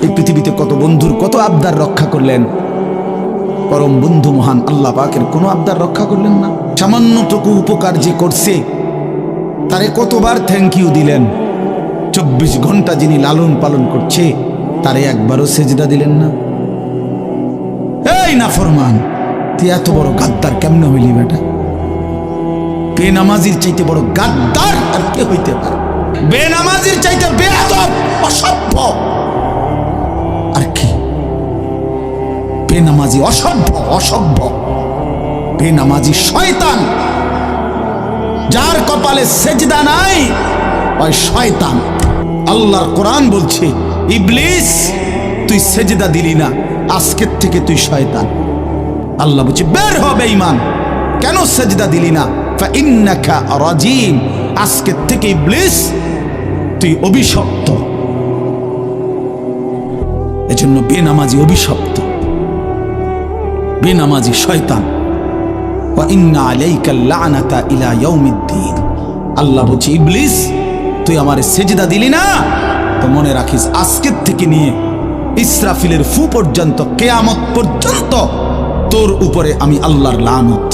এই পৃথিবীতে কত বন্ধুর কত আবদার রক্ষা করলেন, পরম বন্ধু মহান আল্লাহ পাকের কোনো আবদার রক্ষা করলেন না। সামান্যটুকু উপকার যে করছে তারে কতবার থ্যাংক ইউ দিলেন। 24 ঘন্টা যিনি লালন পালন করছে তারে একবারও সেজদা দিলেন না। এই নাফরমান, তুই এত বড় গাদ্দার কেমনে হইলি বেটা? বেনামাজির চাইতে বড় গাদ্দার আর কে হইতে পারে? বেনামাজির চাইতে বেয়াদব, অসভ্য আর কি? বেনামাজি অসভ্য, বেনামাজি শয়তান। যার কপালে সেজদা নাই ওই শয়তান। আল্লাহর কোরআন বলছে, ইবলিস তুই সেজদা দিলি না, আজকের থেকে তুই শয়তান। আল্লাহ বলছে বের হ বেঈমান, কেন সেজদা দিলি না? ফাইন্নাকা রাজিম, আজকের থেকে ইবলিস তুই অভিশপ্ত। এজন্য বেনামাজি অভিশপ্ত, বেনামাজি শয়তান। ওয়া ইন্না আলাইকা লানাতা ইলা ইয়াউমিদ্দিন। আল্লাহ বলছে ইবলিস তুই আমারে সেজদা দিলি না, তো মনে রাখিস আজকের থেকে নিয়ে ইসরাফিলের ফু পর্যন্ত, কিয়ামত পর্যন্ত তোর উপরে আমি আল্লাহর লানত।